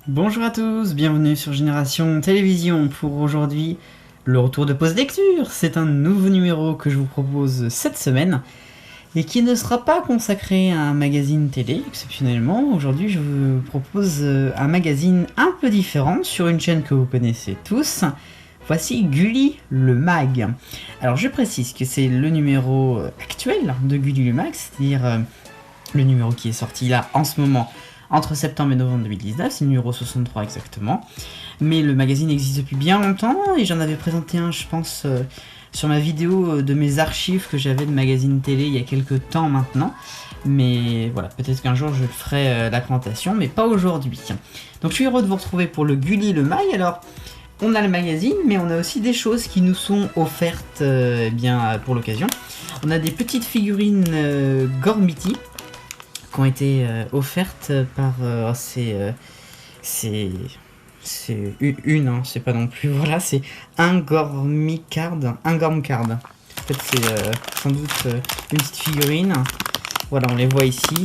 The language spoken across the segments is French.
Bonjour à tous, bienvenue sur Génération Télévision pour aujourd'hui le retour de Pause Lecture. C'est un nouveau numéro que je vous propose cette semaine et qui ne sera pas consacré à un magazine télé exceptionnellement. Aujourd'hui je vous propose un magazine un peu différent sur une chaîne que vous connaissez tous. Voici Gulli le Mag. Alors je précise que c'est le numéro actuel de Gulli le Mag, c'est-à-dire le numéro qui est sorti là en ce moment entre septembre et novembre 2019, c'est le numéro 63 exactement. Mais le magazine existe depuis bien longtemps et j'en avais présenté un, je pense, sur ma vidéo de mes archives que j'avais de magazine télé il y a quelques temps maintenant. Mais voilà, peut-être qu'un jour je ferai la présentation, mais pas aujourd'hui. Donc je suis heureux de vous retrouver pour le Gulli le Mag. Alors, on a le magazine, mais on a aussi des choses qui nous sont offertes bien pour l'occasion. On a des petites figurines Gormiti qui ont été offertes par c'est une, hein, c'est pas non plus, voilà, c'est un Gormicard. En fait, c'est sans doute une petite figurine. Voilà, on les voit ici.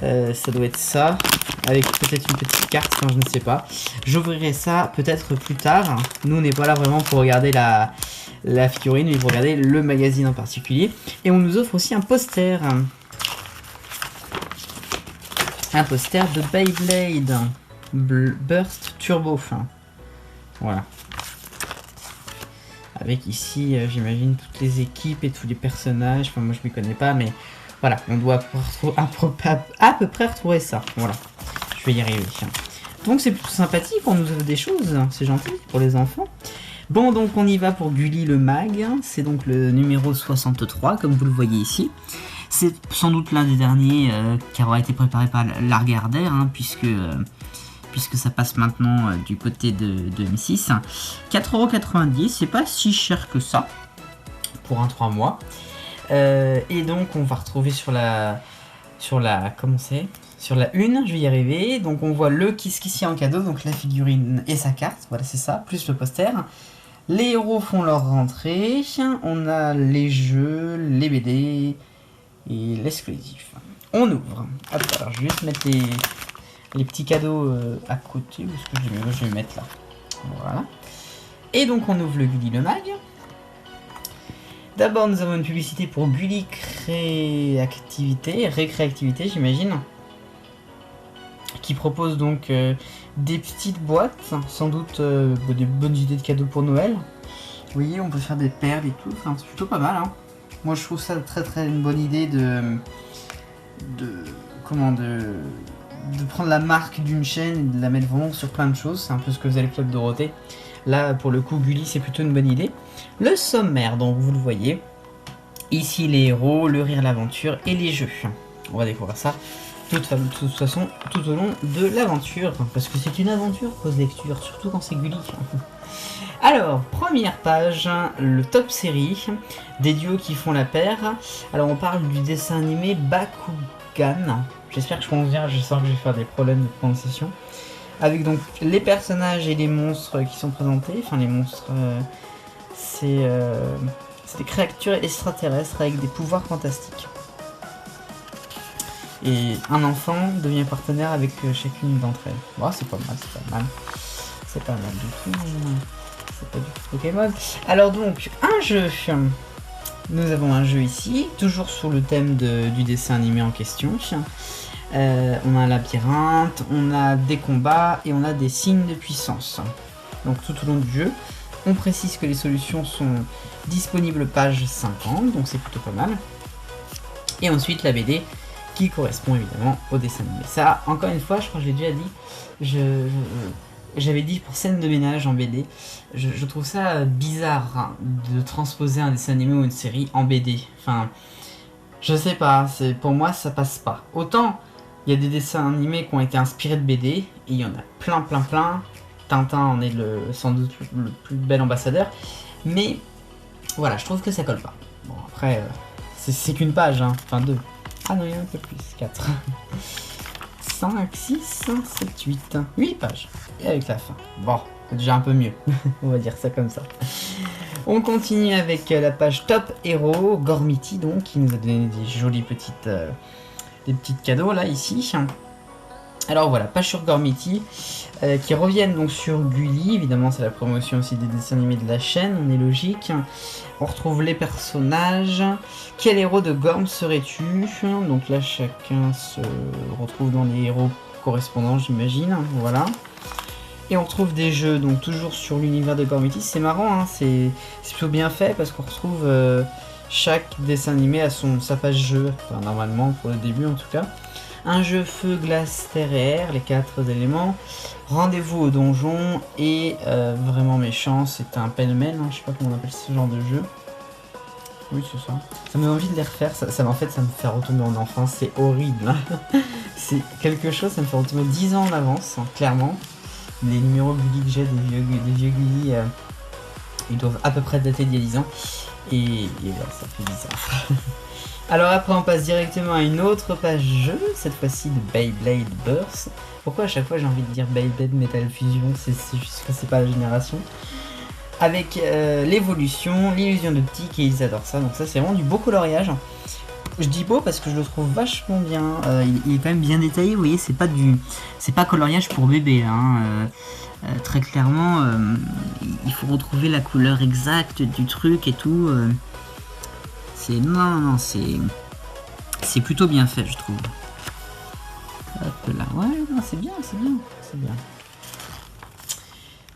Ça doit être ça, avec peut-être une petite carte, enfin, je ne sais pas. J'ouvrirai ça peut-être plus tard. Nous, on n'est pas là vraiment pour regarder la figurine, mais pour regarder le magazine en particulier. Et on nous offre aussi un poster. Un poster de Beyblade Burst Turbo. Voilà. Avec ici, j'imagine, toutes les équipes et tous les personnages. Enfin, moi, je ne m'y connais pas, mais voilà, on doit à peu près retrouver ça. Voilà, je vais y arriver. Donc, c'est plutôt sympathique, on nous offre des choses. C'est gentil pour les enfants. Bon, donc, on y va pour Gulli le Mag. C'est donc le numéro 63, comme vous le voyez ici. C'est sans doute l'un des derniers qui aura été préparé par Lagardère, hein, puisque ça passe maintenant du côté de M6. 4,90 €, c'est pas si cher que ça pour un 3 mois. Et donc on va retrouver sur la comment c'est, sur la une, je vais y arriver. Donc on voit le Kiss Kissi en cadeau, donc la figurine et sa carte, voilà c'est ça, plus le poster. Les héros font leur rentrée, on a les jeux, les BD et l'exclusif. On ouvre. Hop, alors je vais juste mettre les petits cadeaux à côté, parce que je vais les mettre là. Voilà. Et donc on ouvre le Gulli le Mag. D'abord nous avons une publicité pour Gulli Récréativité j'imagine, qui propose donc des petites boîtes, sans doute des bonnes idées de cadeaux pour Noël. Vous voyez, on peut faire des perles et tout, enfin, c'est plutôt pas mal, hein. Moi je trouve ça très une bonne idée de prendre la marque d'une chaîne et de la mettre vraiment sur plein de choses. C'est un peu ce que faisait le Club Dorothée. Là pour le coup Gulli c'est plutôt une bonne idée. Le sommaire, donc vous le voyez. Ici les héros, le rire, l'aventure et les jeux. On va découvrir ça de toute façon tout au long de l'aventure. Parce que c'est une aventure Pause Lecture, surtout quand c'est Gulli. Alors, première page, le top série, des duos qui font la paire. Alors on parle du dessin animé Bakugan. J'espère que je prononce bien, je sens que je vais faire des problèmes de prononciation. Avec donc les personnages et les monstres qui sont présentés. Enfin les monstres, c'est des créatures extraterrestres avec des pouvoirs fantastiques. Et un enfant devient partenaire avec chacune d'entre elles. Bon, c'est pas mal, c'est pas mal. C'est pas mal du tout. C'est pas du tout Pokémon. Alors donc, un jeu. Nous avons un jeu ici, toujours sur le thème du dessin animé en question. On a un labyrinthe, on a des combats et on a des signes de puissance. Donc tout au long du jeu, on précise que les solutions sont disponibles page 50, donc c'est plutôt pas mal. Et ensuite la BD qui correspond évidemment au dessin animé. Ça, encore une fois, je crois que je l'ai déjà dit, j'avais dit pour scène de ménage en BD, je trouve ça bizarre hein, de transposer un dessin animé ou une série en BD. Enfin, je sais pas, pour moi ça passe pas. Autant il y a des dessins animés qui ont été inspirés de BD, et il y en a plein. Tintin en est sans doute le plus bel ambassadeur, mais voilà, je trouve que ça colle pas. Bon après, c'est qu'une page, hein, enfin 2. Ah non, il y en a un peu plus, 4. 5, 6, 7, 8. 8 pages. Et avec la fin. Bon, c'est déjà un peu mieux. On va dire ça comme ça. On continue avec la page Top Hero, Gormiti donc, qui nous a donné des jolis des petits cadeaux là, ici. Alors voilà, page sur Gormiti, qui reviennent donc sur Gulli, évidemment c'est la promotion aussi des dessins animés de la chaîne, on est logique. On retrouve les personnages. Quel héros de Gorm serais-tu? Donc là chacun se retrouve dans les héros correspondants, j'imagine, voilà. Et on retrouve des jeux, donc toujours sur l'univers de Gormiti. C'est marrant, hein, c'est plutôt bien fait parce qu'on retrouve chaque dessin animé à sa page jeu, enfin, normalement pour le début en tout cas. Un jeu feu, glace, terre et air, les 4 éléments. Rendez-vous au donjon et vraiment méchant, c'est un pêle-mêle, hein, je sais pas comment on appelle ce genre de jeu. Oui, c'est ça. Ça me donne envie de les refaire, en fait ça me fait retomber en enfance, c'est horrible. Hein. C'est quelque chose, ça me fait retomber 10 ans en avance, hein, clairement. Les numéros Gulli que j'ai, des vieux Gulli, ils doivent à peu près dater d'il y a 10 ans. Et voilà, ça fait bizarre. Alors après on passe directement à une autre page jeu, cette fois-ci de Beyblade Burst. Pourquoi à chaque fois j'ai envie de dire Beyblade Metal Fusion, c'est juste que c'est pas la génération. Avec l'évolution, l'illusion d'optique et ils adorent ça, donc ça c'est vraiment du beau coloriage. Je dis beau parce que je le trouve vachement bien, il est quand même bien détaillé, vous voyez, c'est pas coloriage pour bébé, hein. Très clairement, il faut retrouver la couleur exacte du truc et tout. Non, c'est plutôt bien fait, je trouve. Hop là, ouais, c'est bien.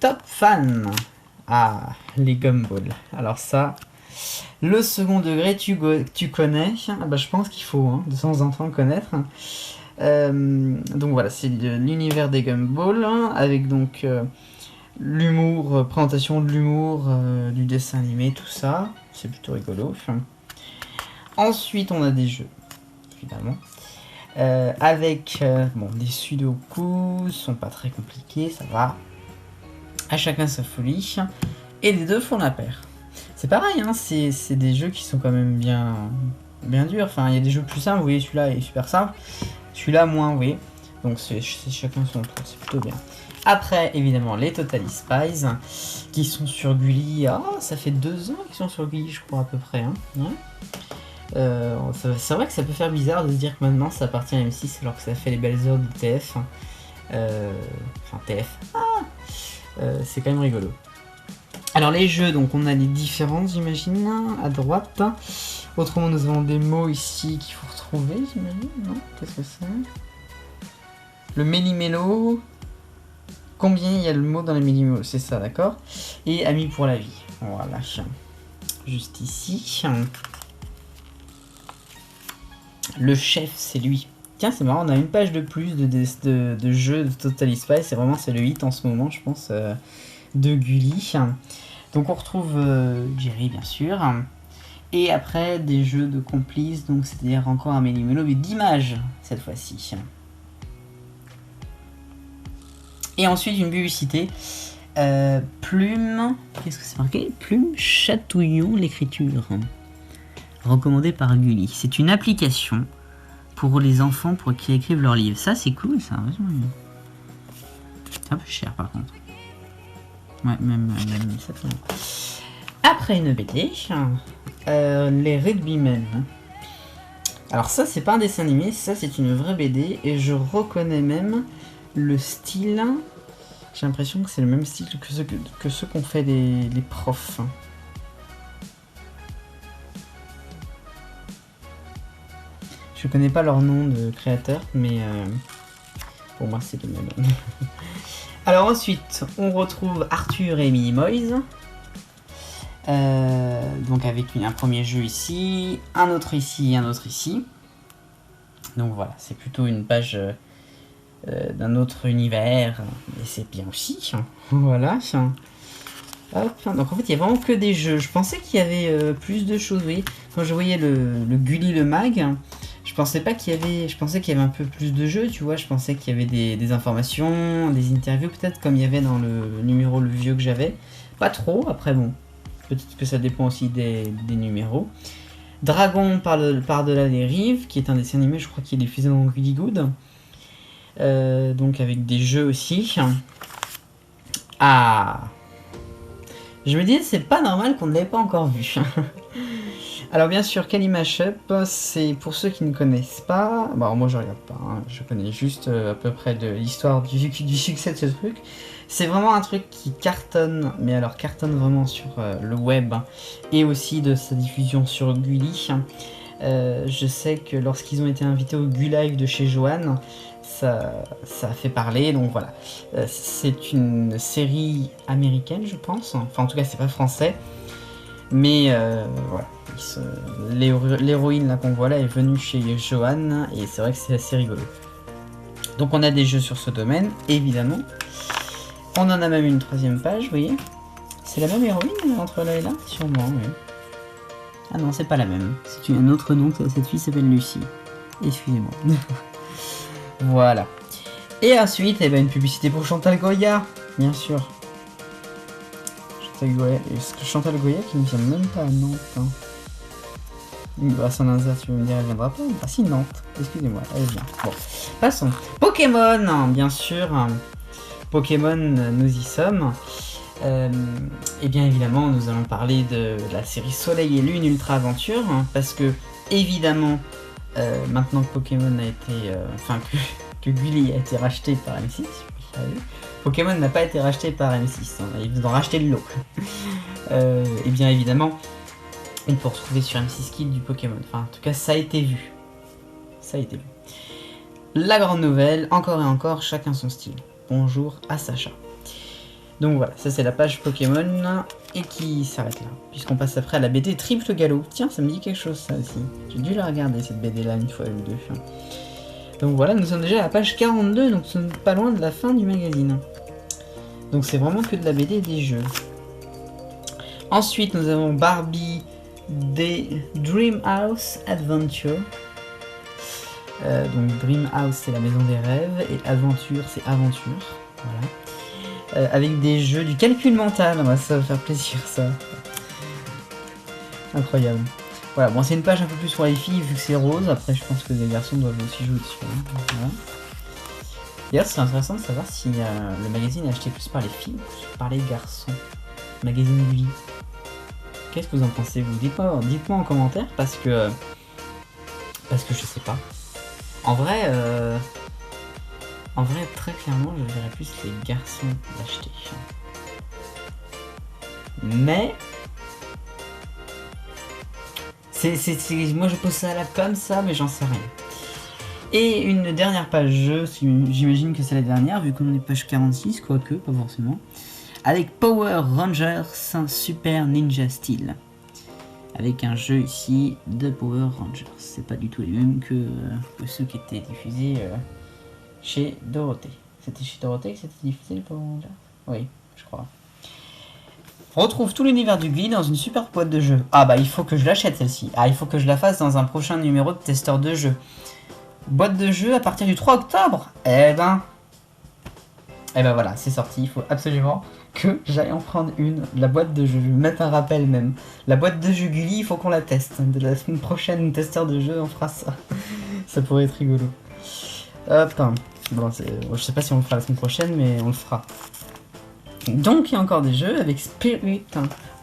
Top fan. Ah, les gumballs. Alors ça, le second degré, tu connais. Bah, je pense qu'il faut de temps en temps connaître. Donc voilà, c'est l'univers des gumballs, avec donc l'humour, présentation de l'humour, du dessin animé, tout ça. C'est plutôt rigolo. Ensuite, on a des jeux, évidemment, avec des sudoku, sont pas très compliqués, ça va. À chacun sa folie. Et les deux font la paire. C'est pareil, hein, c'est des jeux qui sont quand même bien durs. Enfin, il y a des jeux plus simples, vous voyez, celui-là est super simple. Celui-là, moins, vous voyez. Donc, c'est chacun son tour, c'est plutôt bien. Après, évidemment, les Totally Spies, qui sont sur Gulli. Ah, ça fait 2 ans qu'ils sont sur Gulli, je crois, à peu près. Hein. Ouais. C'est vrai que ça peut faire bizarre de se dire que maintenant ça appartient à M6 alors que ça fait les belles heures de TF. Enfin, TF. C'est quand même rigolo. Alors les jeux, donc on a les différences, j'imagine, à droite. Autrement, nous avons des mots ici qu'il faut retrouver, j'imagine, non? Qu'est-ce que c'est? Le méli-mélo. Combien il y a le mot dans les méli-mélo? C'est ça, d'accord? Et amis pour la vie. Voilà. Juste ici. Le chef, c'est lui. Tiens, c'est marrant, on a une page de plus de jeux de Totally Spies. C'est le hit en ce moment, je pense, de Gulli. Donc on retrouve Jerry, bien sûr. Et après, des jeux de complices, donc c'est-à-dire encore un méli-mélo, mais d'images, cette fois-ci. Et ensuite, une publicité. Plume... Qu'est-ce que c'est marqué? Plume Chatouillon l'écriture. Recommandé par Gulli. C'est une application pour les enfants pour qu'ils écrivent leurs livres. Ça, c'est cool, ça. C'est un peu cher, par contre. Ouais, même ça. Après une BD, les Rugbymen. Alors ça, c'est pas un dessin animé, ça, c'est une vraie BD. Et je reconnais même le style. J'ai l'impression que c'est le même style que ceux qu'ont fait les profs. Je connais pas leur nom de créateur, mais pour moi c'est le même. Alors ensuite, on retrouve Arthur et Minimoys. Donc avec un premier jeu ici, un autre ici et un autre ici. Donc voilà, c'est plutôt une page d'un autre univers, et c'est bien aussi. Voilà. Hop. Donc en fait, il n'y a vraiment que des jeux. Je pensais qu'il y avait plus de choses, oui. Quand je voyais le Gulli le mag, je pensais qu'il y avait un peu plus de jeux, tu vois. Je pensais qu'il y avait des informations, des interviews peut-être, comme il y avait dans le numéro le vieux que j'avais. Pas trop, après bon, peut-être que ça dépend aussi des numéros. Dragon par-delà les rives, qui est un dessin animé, je crois qu'il est diffusé dans Gulli Good. Donc avec des jeux aussi. Ah, Je me dis, c'est pas normal qu'on ne l'ait pas encore vu. Alors bien sûr, Kali Mashup, c'est pour ceux qui ne connaissent pas. Bon, moi je regarde pas, hein. Je connais juste à peu près de l'histoire du succès de ce truc. C'est vraiment un truc qui cartonne, mais alors cartonne vraiment sur le web, hein, et aussi de sa diffusion sur Gulli. Je sais que lorsqu'ils ont été invités au Gulive de chez Joanne, ça a fait parler, donc voilà. C'est une série américaine, je pense. Enfin, en tout cas, c'est pas français. Mais voilà. L'héroïne là qu'on voit là est venue chez Joanne, et c'est vrai que c'est assez rigolo. Donc on a des jeux sur ce domaine, évidemment. On en a même une troisième page, vous voyez. C'est la même héroïne entre là et là? Sûrement, oui. Ah non, c'est pas la même. C'est un autre nom, cette fille s'appelle Lucie. Excusez-moi. Voilà. Et ensuite, eh ben, une publicité pour Chantal Goya, bien sûr. Chantal Goya, Chantal Goya qui ne vient même pas à Nantes. Hein. Bah, Saint-Nazaire, tu veux me dire, elle viendra pas? Ah si, Nantes. Excusez-moi, elle vient. Bon, passons. Pokémon, bien sûr. Pokémon, nous y sommes. Et bien évidemment, nous allons parler de la série Soleil et Lune Ultra Aventure, hein, parce que évidemment, maintenant que Pokémon a été, que Gulli a été racheté par M6, Pokémon n'a pas été racheté par M6, hein, ils ont racheté le lot. Et bien évidemment, on peut retrouver sur M6 Kids du Pokémon. Enfin, en tout cas, ça a été vu. Ça a été vu. La grande nouvelle, encore et encore, chacun son style. Bonjour à Sacha. Donc voilà, ça c'est la page Pokémon et qui s'arrête là, puisqu'on passe après à la BD Triple Galop. Tiens, ça me dit quelque chose ça aussi. J'ai dû la regarder cette BD là une fois ou deux. Donc voilà, nous sommes déjà à la page 42, donc nous sommes pas loin de la fin du magazine. Donc c'est vraiment que de la BD et des jeux. Ensuite nous avons Barbie des Dream House Adventure. Donc Dream House c'est la maison des rêves et Adventure c'est aventure. Voilà. Avec des jeux du calcul mental, ça va faire plaisir ça. Incroyable. Voilà, bon c'est une page un peu plus pour les filles vu que c'est rose, après je pense que les garçons doivent aussi jouer dessus. Hein. Voilà. D'ailleurs c'est intéressant de savoir si le magazine est acheté plus par les filles ou par les garçons. Magazine Gulli. Qu'est-ce que vous en pensez vous? Dites-moi en commentaire parce que je sais pas. En vrai, très clairement, je verrais plus les garçons l'acheter. Mais moi je pose ça là comme ça, mais j'en sais rien. Et une dernière page jeu, j'imagine que c'est la dernière, vu qu'on est page 46, quoique, pas forcément. Avec Power Rangers Super Ninja Steel. Avec un jeu ici de Power Rangers. C'est pas du tout les mêmes que ceux qui étaient diffusés chez Dorothée. C'était chez Dorothée que c'était diffusé les Power Rangers? Oui, je crois. On retrouve tout l'univers du Gulli dans une super boîte de jeu. Ah bah il faut que je l'achète celle-ci. Ah il faut que je la fasse dans un prochain numéro de testeur de jeu. Boîte de jeu à partir du 3 octobre. Eh ben voilà, c'est sorti. Il faut absolument que j'aille en prendre une. La boîte de jeu, je vais mettre un rappel même. La boîte de jeu Gulli, il faut qu'on la teste. De la semaine prochaine, testeur de jeu, on fera ça. Ça pourrait être rigolo. Hop. Bon, je sais pas si on le fera la semaine prochaine, mais on le fera. Donc il y a encore des jeux avec Spirit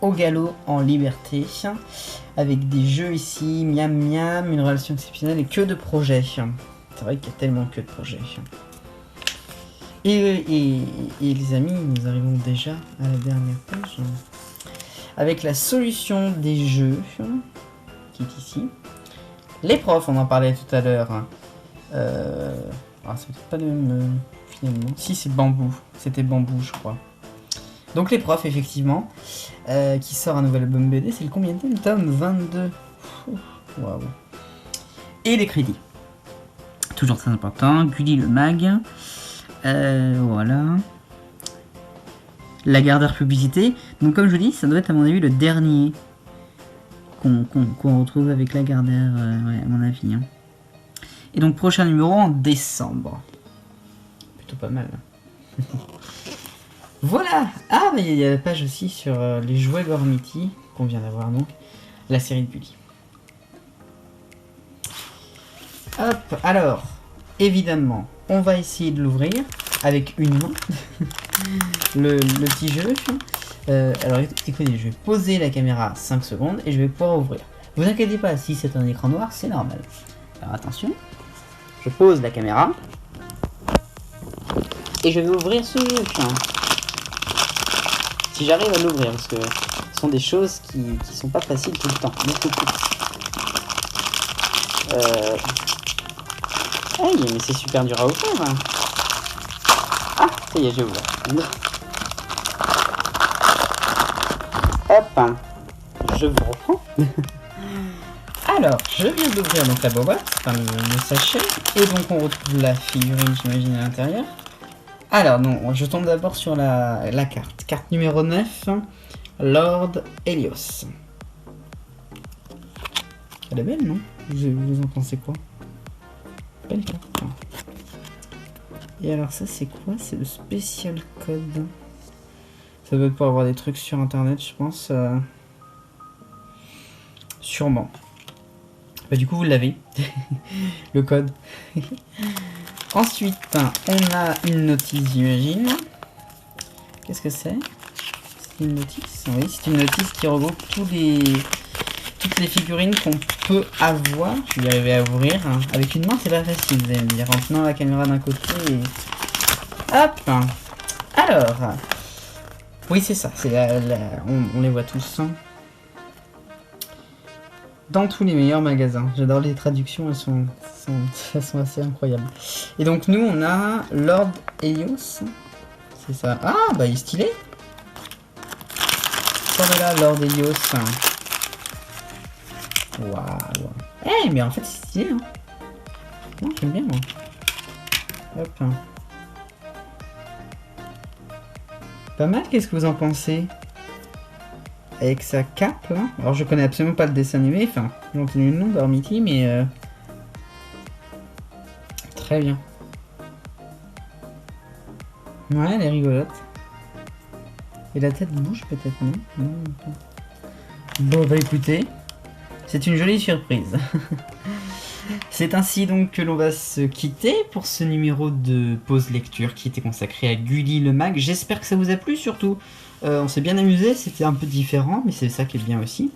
au galop en liberté, avec des jeux ici, miam miam, une relation exceptionnelle et que de projets. C'est vrai qu'il y a tellement que de projets. Et les amis, nous arrivons déjà à la dernière page avec la solution des jeux qui est ici. Les profs, on en parlait tout à l'heure. C'est peut-être pas le même finalement. Si c'est Bambou, c'était Bambou je crois. Donc les profs effectivement, qui sort un nouvel album BD, c'est le combien de tome 22. Waouh. Et les crédits. Toujours très important, Gulli le mag. Voilà. La Gardeur publicité. Donc comme je vous dis, ça doit être à mon avis le dernier qu'on retrouve avec la Gardeur, ouais, à mon avis. Hein. Et donc prochain numéro en décembre. Plutôt pas mal. Voilà. Ah, mais il y a la page aussi sur les jouets Gormiti qu'on vient d'avoir donc. La série de Gulli. Hop, alors, évidemment, on va essayer de l'ouvrir avec une main. le petit jeu. Alors écoutez, je vais poser la caméra 5 secondes et je vais pouvoir ouvrir. Vous inquiétez pas, si c'est un écran noir, c'est normal. Alors attention, je pose la caméra et je vais ouvrir ce jeu. Si j'arrive à l'ouvrir, parce que ce sont des choses qui sont pas faciles tout le temps. Aïe, mais c'est super dur à ouvrir. Ah, ça y est, j'ai ouvert. Hop, je vous reprends. Alors, je viens d'ouvrir donc la boîte, enfin le sachet, et donc on retrouve la figurine, j'imagine, à l'intérieur. Alors, non, je tombe d'abord sur la carte. Carte numéro 9, Lord Helios. Elle est belle, non? Vous en pensez quoi? Belle carte. Et alors ça, c'est quoi? C'est le spécial code. Ça doit être pour avoir des trucs sur internet, je pense. Sûrement. Bah, du coup, vous l'avez. Le code. Ensuite, on a une notice, j'imagine. Qu'est-ce que c'est? C'est une notice? Oui, c'est une notice qui regroupe toutes les figurines qu'on peut avoir. Je vais y arriver à ouvrir. Avec une main, c'est pas facile, vous allez me dire. En tenant la caméra d'un côté et... Hop! Alors... Oui, c'est ça. On les voit tous. Dans tous les meilleurs magasins. J'adore les traductions, elles sont assez incroyables. Et donc nous, on a Lord Helios. C'est ça. Ah, bah il est stylé. Voilà, Lord Helios. Waouh. Eh, mais en fait, c'est stylé. Hein. Non, j'aime bien, moi. Hop. Pas mal, qu'est-ce que vous en pensez? Avec sa cape, là. Alors, je connais absolument pas le dessin animé. Enfin, j'ai entendu le nom d'Ormity, mais... Très bien. Ouais, elle est rigolote. Et la tête bouge peut-être, non? Bon, bah écoutez, c'est une jolie surprise. C'est ainsi donc que l'on va se quitter pour ce numéro de pause lecture qui était consacré à Gulli le Mag. J'espère que ça vous a plu surtout. On s'est bien amusé, c'était un peu différent, mais c'est ça qui est bien aussi.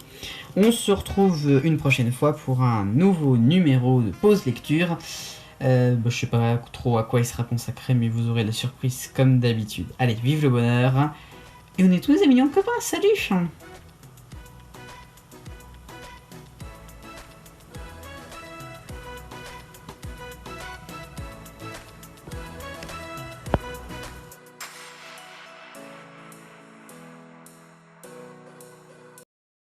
On se retrouve une prochaine fois pour un nouveau numéro de pause lecture. Je sais pas trop à quoi il sera consacré, mais vous aurez la surprise comme d'habitude. Allez, vive le bonheur. Et on est tous des millions de copains, salut!